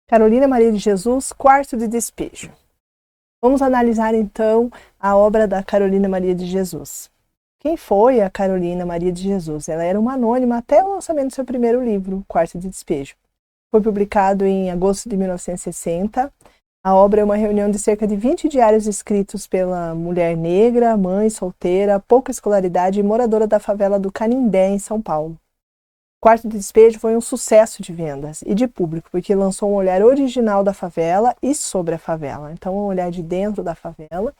Carolina Maria de Jesus, Quarto de Despejo. Vamos analisar então a obra da Carolina Maria de Jesus. Quem foi a Carolina Maria de Jesus? Ela era uma anônima até o lançamento do seu primeiro livro, Quarto de Despejo. Foi publicado em agosto de 1960. A obra é uma reunião de cerca de 20 diários escritos pela mulher negra, mãe solteira, pouca escolaridade e moradora da favela do Canindé, em São Paulo. Quarto de Despejo foi um sucesso de vendas e de público, porque lançou um olhar original da favela e sobre a favela. Então, um olhar de dentro da favela,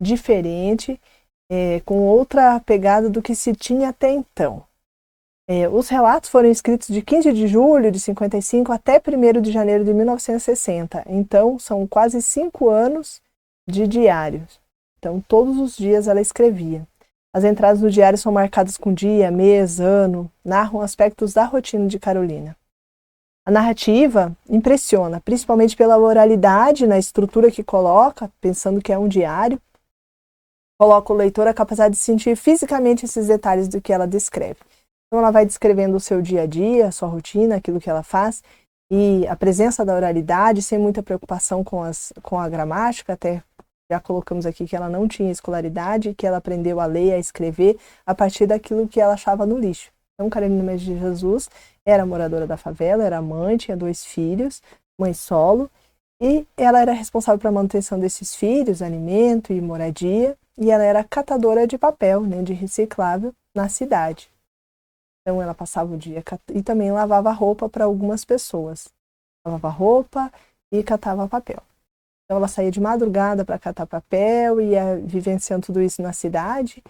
diferente, com outra pegada do que se tinha até então. Os relatos foram escritos de 15 de julho de 55 até 1º de janeiro de 1960. Então, são quase 5 anos de diários. Então, todos os dias ela escrevia. As entradas do diário são marcadas com dia, mês, ano, narram aspectos da rotina de Carolina. A narrativa impressiona, principalmente pela oralidade na estrutura que coloca, pensando que é um diário. Coloca o leitor a capacidade de sentir fisicamente esses detalhes do que ela descreve. Então ela vai descrevendo o seu dia a dia, a sua rotina, aquilo que ela faz, e a presença da oralidade, sem muita preocupação com a gramática, até já colocamos aqui que ela não tinha escolaridade, que ela aprendeu a ler, a escrever, a partir daquilo que ela achava no lixo. Então, Carolina Maria de Jesus era moradora da favela, era mãe, tinha 2 filhos, mãe solo, e ela era responsável pela manutenção desses filhos, alimento e moradia, e ela era catadora de papel, né, de reciclável, na cidade. Então, ela passava o dia e também lavava roupa para algumas pessoas. Lavava roupa e catava papel. Então, ela saía de madrugada para catar papel, ia vivenciando tudo isso na cidade,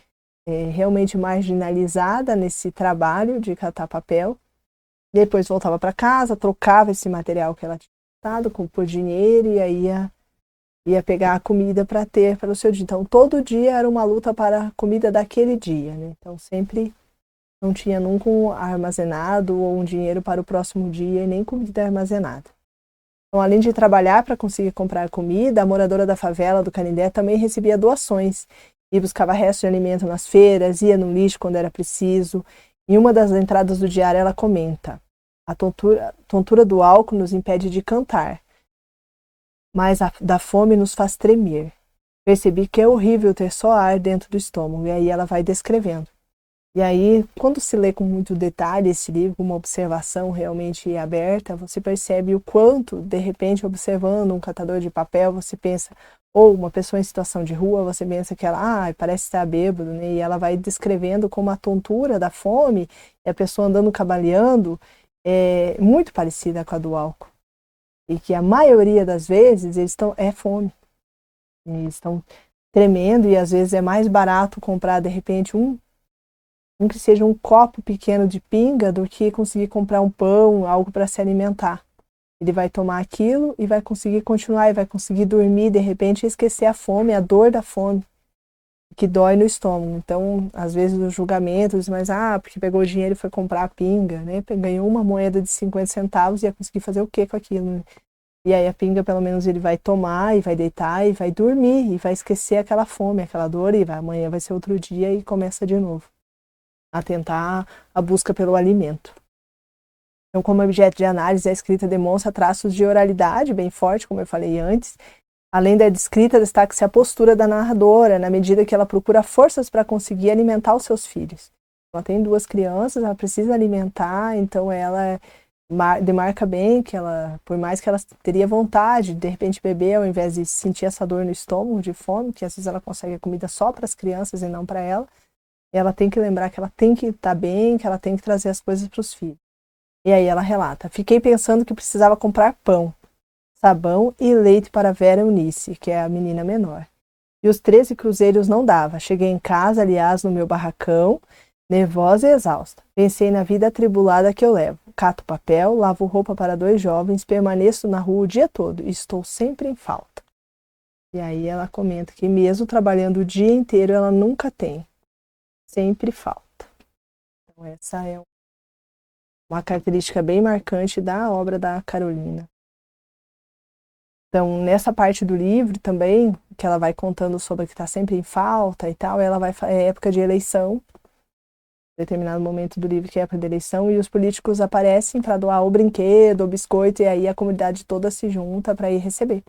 realmente marginalizada nesse trabalho de catar papel. Depois voltava para casa, trocava esse material que ela tinha catado por dinheiro e aí ia pegar a comida para ter para o seu dia. Então, todo dia era uma luta para a comida daquele dia, né? Então, sempre não tinha nunca um armazenado ou um dinheiro para o próximo dia e nem comida armazenada. Então, além de trabalhar para conseguir comprar comida, a moradora da favela do Canindé também recebia doações e buscava restos de alimento nas feiras, ia no lixo quando era preciso. Em uma das entradas do diário ela comenta: a tontura do álcool nos impede de cantar, mas a da fome nos faz tremer. Percebi que é horrível ter só ar dentro do estômago, e aí ela vai descrevendo. E aí, quando se lê com muito detalhe esse livro, uma observação realmente aberta, você percebe o quanto, de repente, observando um catador de papel, você pensa, ou uma pessoa em situação de rua, você pensa que ela parece estar bêbado, né? E ela vai descrevendo como a tontura da fome, e a pessoa andando cambaleando, é muito parecida com a do álcool. E que a maioria das vezes é fome. Eles estão tremendo e às vezes é mais barato comprar, de repente, que seja um copo pequeno de pinga do que conseguir comprar um pão, algo para se alimentar. Ele vai tomar aquilo e vai conseguir continuar, e vai conseguir dormir, de repente, e esquecer a fome, a dor da fome, que dói no estômago. Então, às vezes, os julgamentos, mas, porque pegou o dinheiro e foi comprar a pinga, né? Ganhou uma moeda de 50 centavos e ia conseguir fazer o quê com aquilo? E aí a pinga, pelo menos, ele vai tomar e vai deitar e vai dormir e vai esquecer aquela fome, aquela dor, e amanhã vai ser outro dia e começa de novo a tentar a busca pelo alimento. Então, como objeto de análise, a escrita demonstra traços de oralidade bem forte, como eu falei antes. Além da escrita, destaca-se a postura da narradora, na medida que ela procura forças para conseguir alimentar os seus filhos. Ela tem 2 crianças, ela precisa alimentar, então ela demarca bem que ela, por mais que ela teria vontade de repente beber, ao invés de sentir essa dor no estômago de fome, que às vezes ela consegue a comida só para as crianças e não para ela tem que lembrar que ela tem que estar bem, que ela tem que trazer as coisas para os filhos. E aí ela relata: fiquei pensando que precisava comprar pão, sabão e leite para Vera Eunice, que é a menina menor. E os 13 cruzeiros não dava. Cheguei em casa, aliás, no meu barracão, nervosa e exausta. Pensei na vida atribulada que eu levo. Cato papel, lavo roupa para 2 jovens, permaneço na rua o dia todo e estou sempre em falta. E aí ela comenta que mesmo trabalhando o dia inteiro, ela nunca tem. Sempre falta. Então, essa é uma característica bem marcante da obra da Carolina. Então, nessa parte do livro também, que ela vai contando sobre que está sempre em falta e tal, ela vai é época de eleição determinado momento do livro, que é a época da eleição, e os políticos aparecem para doar o brinquedo, o biscoito, e aí a comunidade toda se junta para ir receber.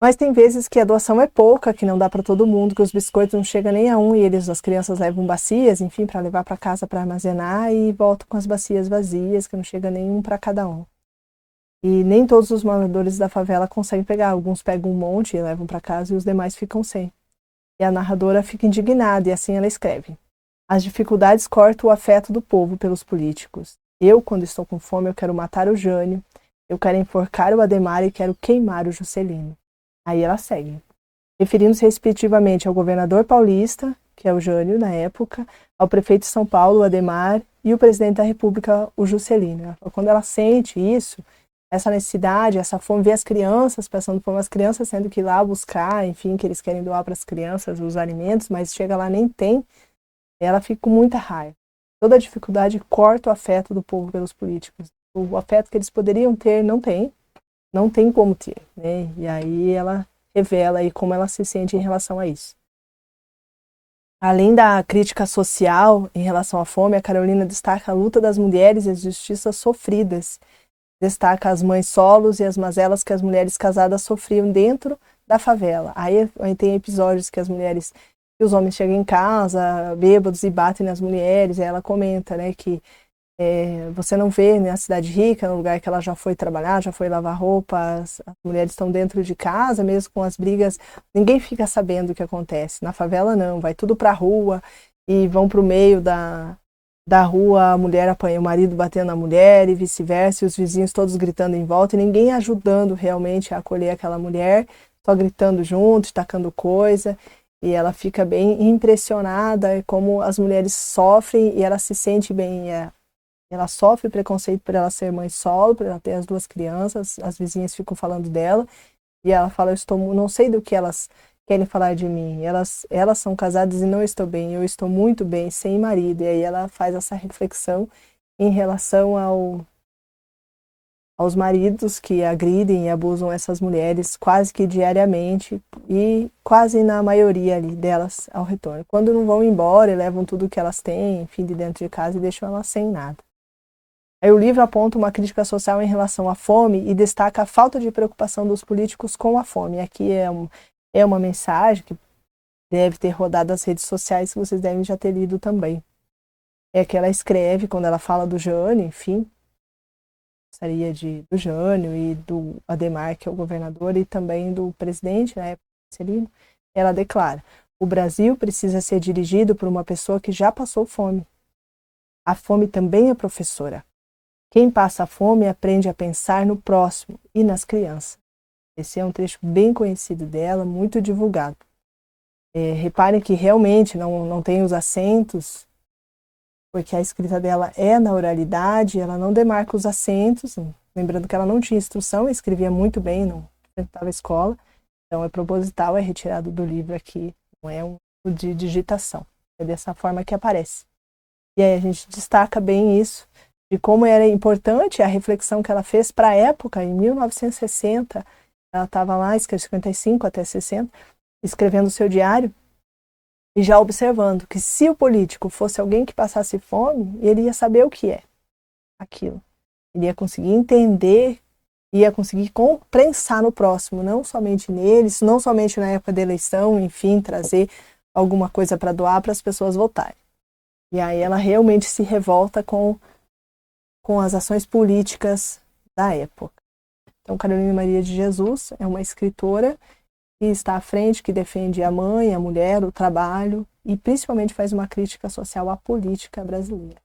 Mas tem vezes que a doação é pouca, que não dá para todo mundo, que os biscoitos não chegam nem a um, e as crianças levam bacias, enfim, para levar para casa para armazenar, e voltam com as bacias vazias, que não chega nenhum para cada um. E nem todos os moradores da favela conseguem pegar, alguns pegam um monte e levam para casa, e os demais ficam sem. E a narradora fica indignada, e assim ela escreve: as dificuldades cortam o afeto do povo pelos políticos. Eu, quando estou com fome, eu quero matar o Jânio, eu quero enforcar o Adhemar e quero queimar o Juscelino. Aí ela segue, referindo-se respectivamente ao governador paulista, que é o Jânio na época, ao prefeito de São Paulo, o Adhemar, e o presidente da República, o Juscelino. Quando ela sente isso, essa necessidade, essa fome, vê as crianças passando fome, as crianças tendo que ir lá buscar, enfim, que eles querem doar para as crianças os alimentos, mas chega lá nem tem, ela fica com muita raiva. Toda a dificuldade corta o afeto do povo pelos políticos. O afeto que eles poderiam ter, não tem como ter, né? E aí ela revela aí como ela se sente em relação a isso. Além da crítica social em relação à fome, a Carolina destaca a luta das mulheres e as injustiças sofridas. Destaca as mães solos e as mazelas que as mulheres casadas sofriam dentro da favela. Aí tem episódios que que os homens chegam em casa, bêbados, e batem nas mulheres. Aí ela comenta, né, que você não vê na cidade rica, no lugar que ela já foi trabalhar, já foi lavar roupa, as mulheres estão dentro de casa, mesmo com as brigas, ninguém fica sabendo o que acontece. Na favela não, vai tudo pra rua e vão pro meio da rua, a mulher apanha o marido batendo na mulher e vice-versa, e os vizinhos todos gritando em volta e ninguém ajudando realmente a acolher aquela mulher, só gritando junto, tacando coisa. E ela fica bem impressionada como as mulheres sofrem e ela se sente bem. Ela sofre preconceito por ela ser mãe solo, por ela ter as duas crianças, as vizinhas ficam falando dela, e ela fala, não sei do que elas querem falar de mim, elas são casadas e não estou bem, eu estou muito bem, sem marido. E aí ela faz essa reflexão em relação aos maridos que agridem e abusam essas mulheres quase que diariamente, e quase na maioria ali delas ao retorno. Quando não vão embora e levam tudo que elas têm, enfim, de dentro de casa e deixam elas sem nada. Aí o livro aponta uma crítica social em relação à fome e destaca a falta de preocupação dos políticos com a fome. Aqui é uma mensagem que deve ter rodado as redes sociais, que vocês devem já ter lido também. É que ela escreve, quando ela fala do Jânio, enfim, gostaria do Jânio e do Adhemar, que é o governador, e também do presidente, na época, Juscelino, ela declara: o Brasil precisa ser dirigido por uma pessoa que já passou fome. A fome também é professora. Quem passa fome aprende a pensar no próximo e nas crianças. Esse é um trecho bem conhecido dela, muito divulgado. Reparem que realmente não tem os acentos, porque a escrita dela é na oralidade, ela não demarca os acentos, lembrando que ela não tinha instrução, escrevia muito bem, não frequentava escola, então é proposital, é retirado do livro aqui, não é um de digitação, é dessa forma que aparece. E aí a gente destaca bem isso, de como era importante a reflexão que ela fez para a época, em 1960, ela estava lá, 55 até 60, escrevendo o seu diário, e já observando que se o político fosse alguém que passasse fome, ele ia saber o que é aquilo. Ele ia conseguir entender, ia conseguir prensar no próximo, não somente neles, não somente na época da eleição, enfim, trazer alguma coisa para doar para as pessoas votarem. E aí ela realmente se revolta com as ações políticas da época. Então, Carolina Maria de Jesus é uma escritora que está à frente, que defende a mãe, a mulher, o trabalho e principalmente faz uma crítica social à política brasileira.